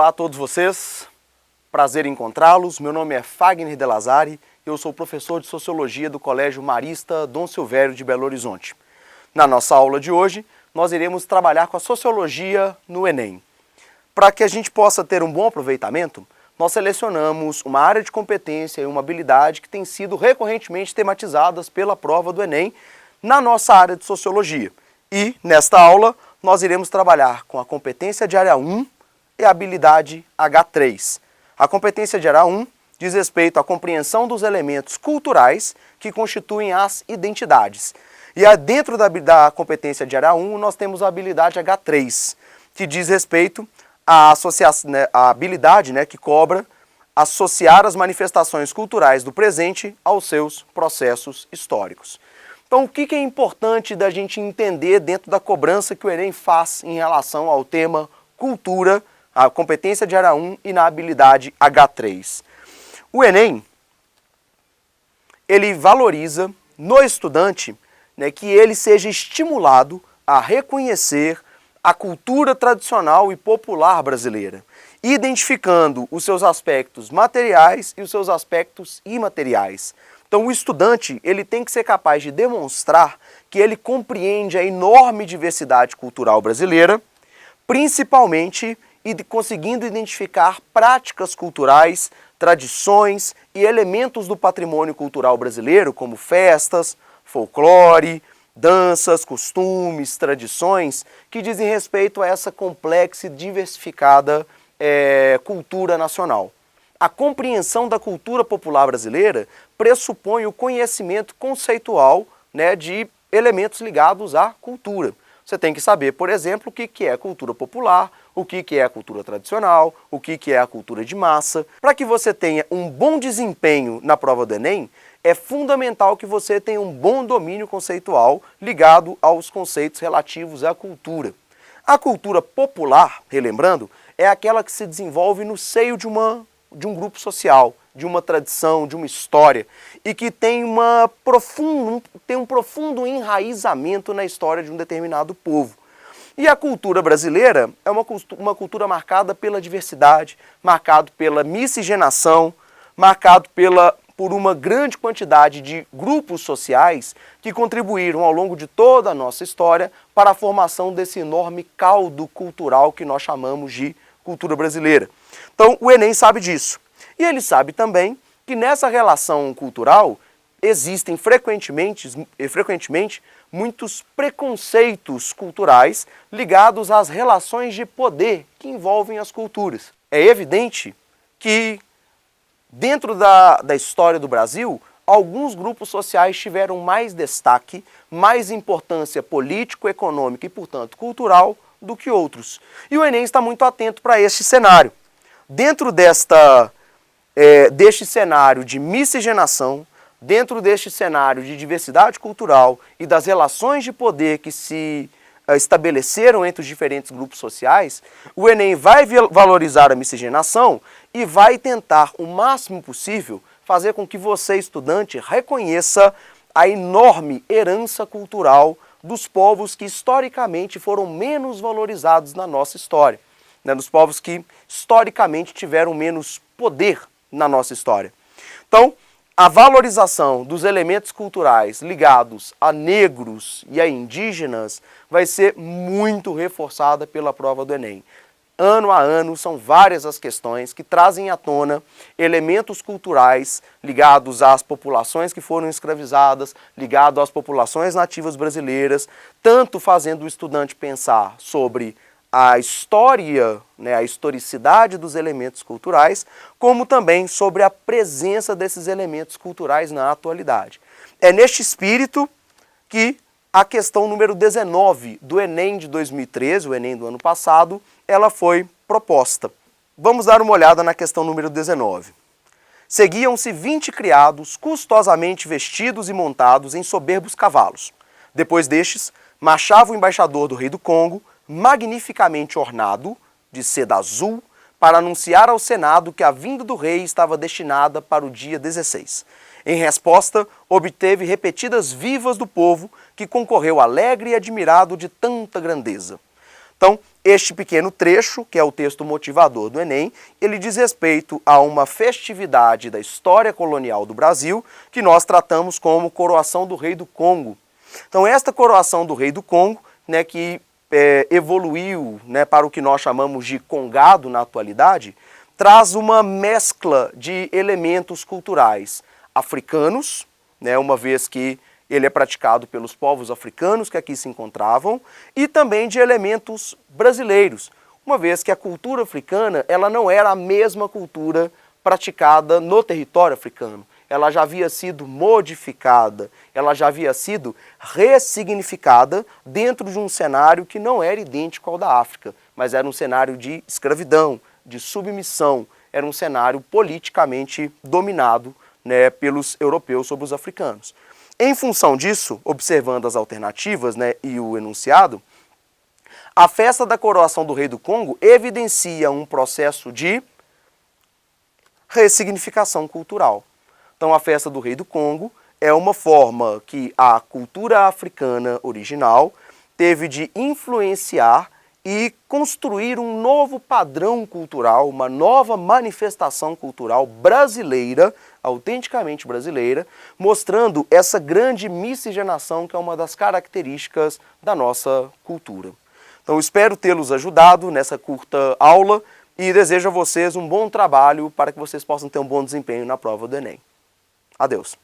Olá a todos vocês, prazer em encontrá-los. Meu nome é Fagner De Lazari, eu sou professor de Sociologia do Colégio Marista Dom Silvério de Belo Horizonte. Na nossa aula de hoje, nós iremos trabalhar com a Sociologia no Enem. Para que a gente possa ter um bom aproveitamento, nós selecionamos uma área de competência e uma habilidade que tem sido recorrentemente tematizadas pela prova do Enem na nossa área de Sociologia. E, nesta aula, nós iremos trabalhar com a competência de área 1 e a habilidade H3. A competência de área 1 diz respeito à compreensão dos elementos culturais que constituem as identidades. E dentro da competência de área 1, nós temos a habilidade H3, que diz respeito à habilidade que cobra associar as manifestações culturais do presente aos seus processos históricos. Então, o que é importante da gente entender dentro da cobrança que o Enem faz em relação ao tema cultura, a competência de área 1 e na habilidade H3? O Enem, ele valoriza no estudante que ele seja estimulado a reconhecer a cultura tradicional e popular brasileira, identificando os seus aspectos materiais e os seus aspectos imateriais. Então, o estudante ele tem que ser capaz de demonstrar que ele compreende a enorme diversidade cultural brasileira, principalmente conseguindo identificar práticas culturais, tradições e elementos do patrimônio cultural brasileiro, como festas, folclore, danças, costumes, tradições, que dizem respeito a essa complexa e diversificada cultura nacional. A compreensão da cultura popular brasileira pressupõe o conhecimento conceitual de elementos ligados à cultura. Você tem que saber, por exemplo, o que é cultura popular, o que é a cultura tradicional, o que é a cultura de massa. Para que você tenha um bom desempenho na prova do Enem, é fundamental que você tenha um bom domínio conceitual ligado aos conceitos relativos à cultura. A cultura popular, relembrando, é aquela que se desenvolve no seio de um grupo social, de uma tradição, de uma história, e que tem um profundo enraizamento na história de um determinado povo. E a cultura brasileira é uma cultura marcada pela diversidade, marcada pela miscigenação, marcada por uma grande quantidade de grupos sociais que contribuíram ao longo de toda a nossa história para a formação desse enorme caldo cultural que nós chamamos de cultura brasileira. Então, o Enem sabe disso. E ele sabe também que nessa relação cultural existem frequentemente muitos preconceitos culturais ligados às relações de poder que envolvem as culturas. É evidente que dentro da história do Brasil, alguns grupos sociais tiveram mais destaque, mais importância político, econômica e, portanto, cultural do que outros. E o Enem está muito atento para este cenário. Dentro deste cenário de miscigenação, dentro deste cenário de diversidade cultural e das relações de poder que se estabeleceram entre os diferentes grupos sociais, o Enem vai valorizar a miscigenação e vai tentar, o máximo possível, fazer com que você, estudante, reconheça a enorme herança cultural dos povos que historicamente foram menos valorizados na nossa história, dos povos que historicamente tiveram menos poder na nossa história. Então, a valorização dos elementos culturais ligados a negros e a indígenas vai ser muito reforçada pela prova do Enem. Ano a ano, são várias as questões que trazem à tona elementos culturais ligados às populações que foram escravizadas, ligados às populações nativas brasileiras, tanto fazendo o estudante pensar sobre a história, a historicidade dos elementos culturais, como também sobre a presença desses elementos culturais na atualidade. É neste espírito que a questão número 19 do Enem de 2013, o Enem do ano passado, ela foi proposta. Vamos dar uma olhada na questão número 19. Seguiam-se 20 criados custosamente vestidos e montados em soberbos cavalos. Depois destes, marchava o embaixador do rei do Congo, magnificamente ornado, de seda azul, para anunciar ao Senado que a vinda do rei estava destinada para o dia 16. Em resposta, obteve repetidas vivas do povo, que concorreu alegre e admirado de tanta grandeza. Então, Este pequeno trecho, que é o texto motivador do Enem, ele diz respeito a uma festividade da história colonial do Brasil, que nós tratamos como coroação do rei do Congo. Então esta coroação do rei do Congo, né, que evoluiu, né, para o que nós chamamos de congado na atualidade, traz uma mescla de elementos culturais africanos, né, uma vez que ele é praticado pelos povos africanos que aqui se encontravam, e também de elementos brasileiros, uma vez que a cultura africana ela não era a mesma cultura praticada no território africano. Ela já havia sido modificada, ela já havia sido ressignificada dentro de um cenário que não era idêntico ao da África, mas era um cenário de escravidão, de submissão, era um cenário politicamente dominado, né, pelos europeus sobre os africanos. Em função disso, observando as alternativas, né, e o enunciado, a festa da coroação do rei do Congo evidencia um processo de ressignificação cultural. Então a festa do rei do Congo é uma forma que a cultura africana original teve de influenciar e construir um novo padrão cultural, uma nova manifestação cultural brasileira, autenticamente brasileira, mostrando essa grande miscigenação que é uma das características da nossa cultura. Então espero tê-los ajudado nessa curta aula e desejo a vocês um bom trabalho para que vocês possam ter um bom desempenho na prova do Enem. Adeus.